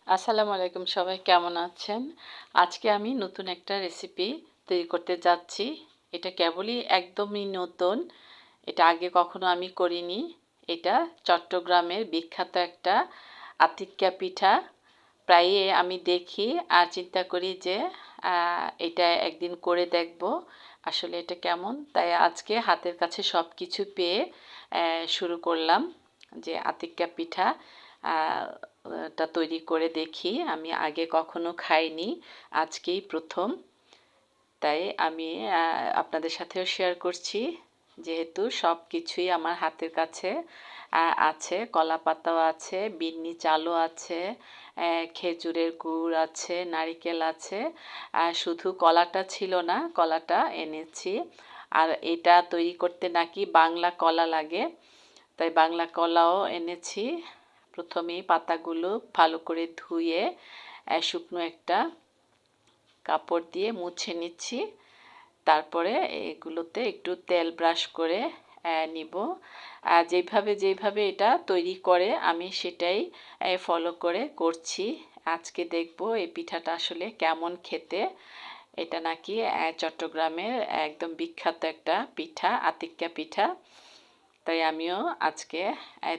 আসসালামু আলাইকুম, সবাই কেমন আছেন? আজকে আমি নতুন একটা রেসিপি তৈরি করতে যাচ্ছি। এটা কেবলই একদমই নতুন, এটা আগে কখনো আমি করিনি। এটা চট্টগ্রামের বিখ্যাত একটা আতিক্কা পিঠা। প্রায়ই আমি দেখি আর চিন্তা করি যে এটা একদিন করে দেখব আসলে এটা কেমন। তাই আজকে হাতের কাছে সব কিছু পেয়ে শুরু করলাম যে আতিক্কা পিঠা টা তৈরি করে দেখি। আমি আগে কখনো খাইনি, আজকেই প্রথম। তাই আমি আপনাদের সাথেও শেয়ার করছি, যেহেতু সব কিছুই আমার হাতের কাছে আছে। কলা পাতাও আছে, বিন্নি চালও আছে, খেজুরের গুড় আছে, নারিকেল আছে। শুধু কলাটা ছিল না, কলাটা এনেছি। আর এটা তৈরি করতে নাকি বাংলা কলা লাগে, তাই বাংলা কলাও এনেছি। প্রথমেই পাতাগুলো ভালো করে ধুয়ে শুকনো একটা কাপড় দিয়ে মুছে নিচ্ছি। তারপরে এগুলোতে একটু তেল ব্রাশ করে নিব। যেভাবে এটা তৈরি করে আমি সেটাই ফলো করে করছি। আজকে দেখব এই পিঠাটা আসলে কেমন খেতে। এটা নাকি চট্টগ্রামের একদম বিখ্যাত একটা পিঠা, আতিক্কা পিঠা। তাই আমিও আজকে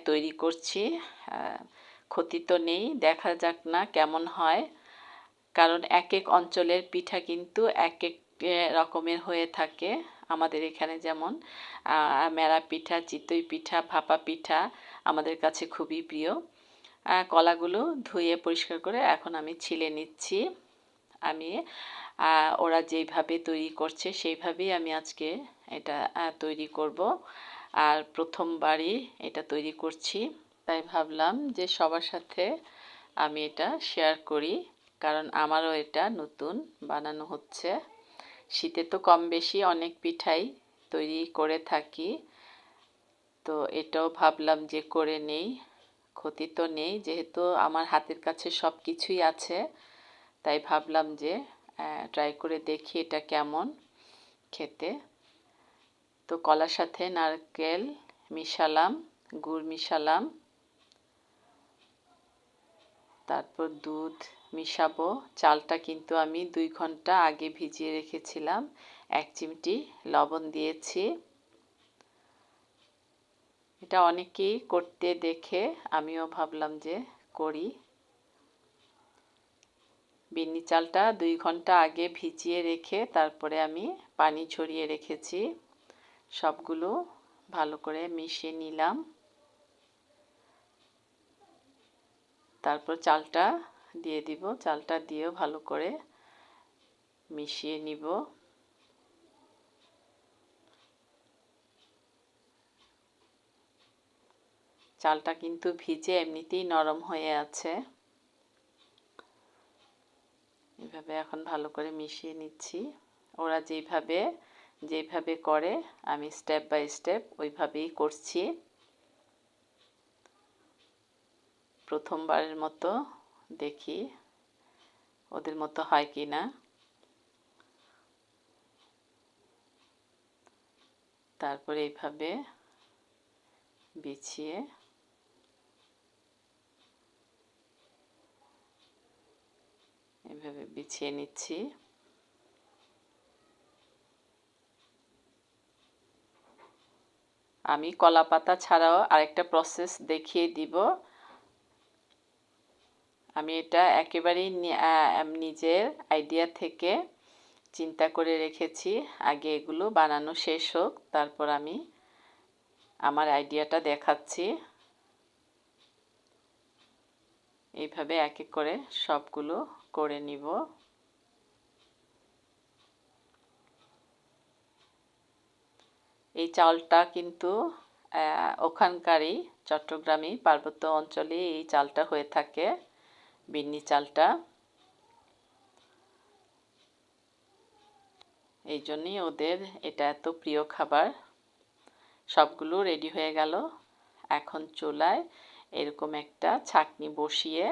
তৈরি করছি। ক্ষতি তো নেই, দেখা যাক না কেমন হয়। কারণ এক এক অঞ্চলের পিঠা কিন্তু এক এক রকমের হয়ে থাকে। আমাদের এখানে যেমন মেরা পিঠা, চিতই পিঠা, ভাপা পিঠা আমাদের কাছে খুবই প্রিয়। কলাগুলো ধুয়ে পরিষ্কার করে এখন আমি ছিলে নিচ্ছি। আমি ওরা যেইভাবে তৈরি করছে সেইভাবেই আমি আজকে এটা তৈরি করব। আর প্রথমবারই এটা তৈরি করছি, তাই ভাবলাম যে সবার সাথে আমি এটা শেয়ার করি, কারণ আমারও এটা নতুন বানানো হচ্ছে। শীতে তো কম বেশি অনেক পিঠাই তৈরি করে থাকি, তো এটাও ভাবলাম যে করে নেই, ক্ষতি তো নেই। যেহেতু আমার হাতের কাছে সব কিছুই আছে, তাই ভাবলাম যে ট্রাই করে দেখি এটা কেমন খেতে। তো কলার সাথে নারকেল মিশালাম, গুড় মিশালাম, তারপর দুধ মিশাবো। চালটা কিন্তু আমি 2 ঘন্টা আগে ভিজিয়ে রেখেছিলাম। 1 চিমটি লবণ দিয়েছি। এটা অনেকেই করতে দেখে আমিও ভাবলাম যে করি। বিন্নি চালটা 2 ঘন্টা আগে ভিজিয়ে রেখে তারপরে আমি পানি ঝরিয়ে রেখেছি। সবগুলো ভালো করে মিশিয়ে নিলাম। তারপর চালটা দিয়ে দিব, চালটা দিয়েও ভালো করে মিশিয়ে নিব। চালটা কিন্তু ভিজে এমনিতেই নরম হয়ে আছে। এভাবে এখন ভালো করে মিশিয়ে নিচ্ছি। ওরা যেভাবে করে আমি স্টেপ বাই স্টেপ ওইভাবেই করছি। প্রথমবারের মতো দেখি ওদের মতো হয় কি না। তারপরে এইভাবে বিছিয়ে এভাবে বিছিয়ে নিচ্ছি। আমি কলা পাতা ছাড়াও আরেকটা প্রসেস দেখিয়ে দিব। আমি এটা একেবারেই নিজের আইডিয়া থেকে চিন্তা করে রেখেছি। আগে এগুলো বানানো শেষ হোক, তারপর আমি আমার আইডিয়াটা দেখাচ্ছি। এইভাবে এক এক করে সবগুলো করে নিব। এই চালটা কিন্তু ওখানকারই, চট্টগ্রামী পার্বত্য অঞ্চলে এই চালটা হয়ে থাকে, বিন্নি চালটা। এই জন্যই ওদের এটা এত প্রিয় খাবার। সবগুলো রেডি হয়ে গেল। এখন চুলায় এরকম একটা ছাঁকনি বসিয়ে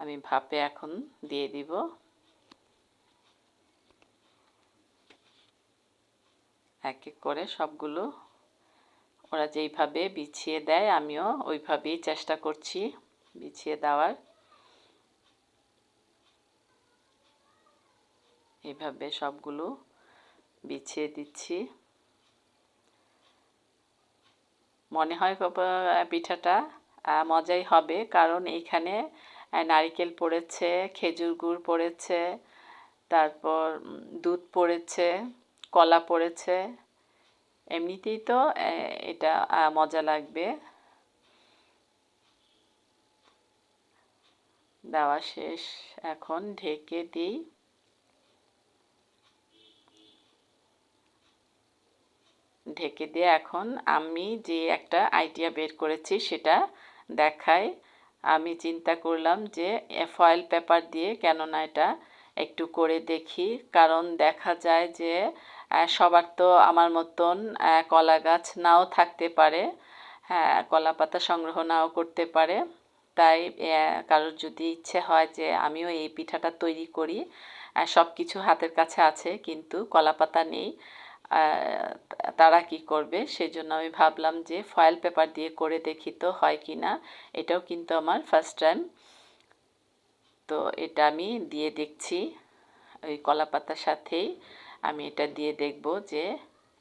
আমি ভাপে এখন দিয়ে দিব। এক এক করে সবগুলো ওরা যেইভাবে বিছিয়ে দেয় আমিও ওইভাবেই চেষ্টা করছি। বিছিয়ে দেওয়ার। এভাবে সবগুলো বিছিয়ে দিচ্ছি। মনে হয় পিঠাটা মজাই হবে, কারণ এইখানে নারিকেল পড়েছে, খেজুর গুড় পড়েছে, তারপর দুধ পড়েছে, কলা পড়েছে। এমনিতেই তো এটা মজা লাগবে। দেওয়া শেষ, এখন ঢেকে দিই। ঢেকে দিয়ে এখন আমি যে একটা আইডিয়া বের করেছি সেটা দেখাই। আমি চিন্তা করলাম যে ফয়েল পেপার দিয়ে কেননা এটা একটু করে দেখি, কারণ দেখা যায় যে সবার তো আমার মতন কলা গাছ নাও থাকতে পারে, হ্যাঁ, কলা পাতা সংগ্রহ নাও করতে পারে। তাই কারোর যদি ইচ্ছে হয় যে আমিও এই পিঠাটা তৈরি করি, সব কিছু হাতের কাছে আছে কিন্তু কলা পাতা নেই, তারা কি করবে, সেজন্য আমি ভাবলাম যে ফয়েল পেপার দিয়ে করে দেখি তো হয় কি না। এটাও কিন্তু আমার ফার্স্ট টাইম। তো এটা আমি দিয়ে দেখছি, ওই কলা পাতার সাথেই আমি এটা দিয়ে দেখব যে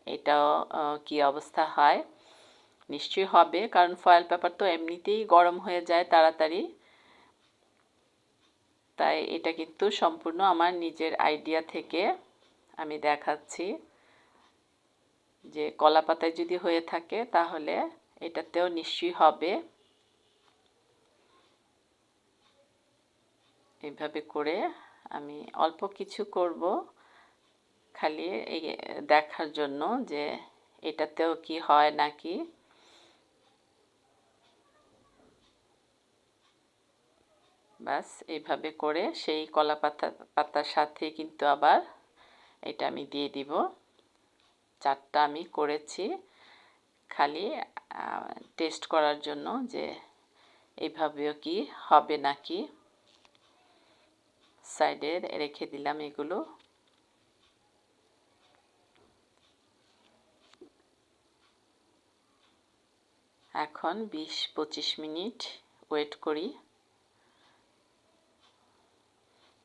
এটাও কি অবস্থা হয়। নিশ্চয়ই হবে, কারণ ফয়েল পেপার তো এমনিতেই গরম হয়ে যায় তাড়াতাড়ি। তাই এটা কিন্তু সম্পূর্ণ আমার নিজের আইডিয়া থেকে আমি দেখাচ্ছি যে কলা পাতায় যদি হয়ে থাকে তাহলে এটাতেও নিশ্চয়ই হবে। এইভাবে করে আমি অল্প কিছু করব, খালি এই দেখার জন্য যে এটাতেও কি হয় নাকি। ব্যাস এইভাবে করে সেই কলা পাতার সাথে কিন্তু আবার এটা আমি দিয়ে দিব। চারটা আমি করেছি খালি টেস্ট করার জন্য যে এইভাবেও কি হবে নাকি। সাইডে রেখে দিলাম এগুলো। এখন 20-25 মিনিট ওয়েট করি,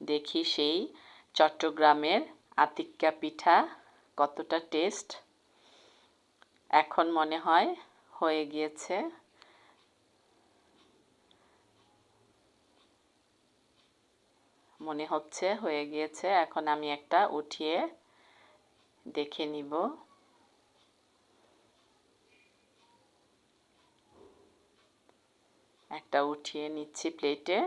দেখি সেই চট্টগ্রামের আতিক্কা পিঠা কতটা টেস্ট। এখন মনে হয় হয়ে গিয়েছে। মনে হচ্ছে হয়ে গিয়েছে। এখন আমি একটা উঠিয়ে দেখে নিব। একটা উঠিয়ে নিচ্ছি প্লেটে।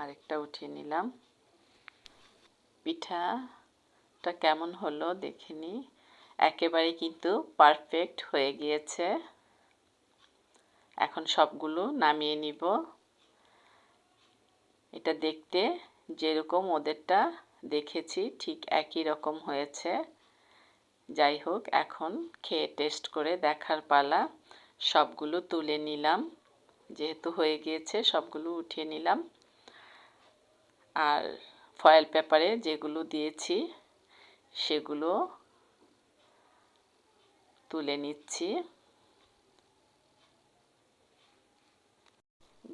আরেকটা উঠিয়ে নিলাম। পিঠাটা কেমন হলো দেখে নিই। একেবারে কিন্তু পারফেক্ট হয়ে গিয়েছে। এখন সবগুলো নামিয়ে নিব। এটা দেখতে যেরকম ওদেরটা দেখেছি ঠিক একই রকম হয়েছে। যাই হোক, এখন খেয়ে টেস্ট করে দেখার পালা। সবগুলো তুলে নিলাম, যেহেতু হয়ে গিয়েছে সবগুলো উঠিয়ে নিলাম। আর ফয়েল পেপারে যেগুলো দিয়েছি সেগুলো তুলে নিচ্ছি।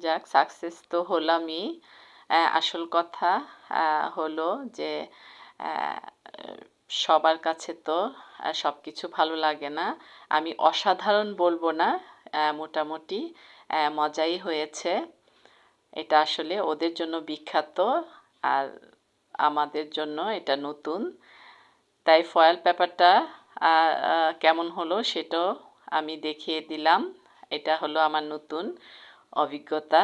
যাক, সাকসেস তো হলামই। আসল কথা হলো যে সবার কাছে তো সব কিছু ভালো লাগে না। আমি অসাধারণ বলবো না, মোটামুটি মজাই হয়েছে। এটা আসলে ওদের জন্য বিখ্যাত আর আমাদের জন্য এটা নতুন। তাই ফয়েল পেপারটা কেমন হলো সেটাও আমি দেখিয়ে দিলাম। এটা হলো আমার নতুন অভিজ্ঞতা।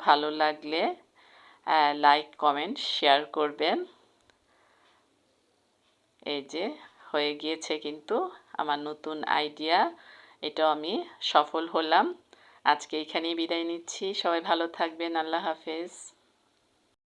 ভালো লাগলে লাইক, কমেন্ট, শেয়ার করবেন। এই যে হয়ে গিয়েছে কিন্তু আমার নতুন আইডিয়া, এটাও আমি সফল হলাম। আজকে এখানেই বিদায় নিচ্ছি। সবাই ভালো থাকবেন। আল্লাহ হাফেজ।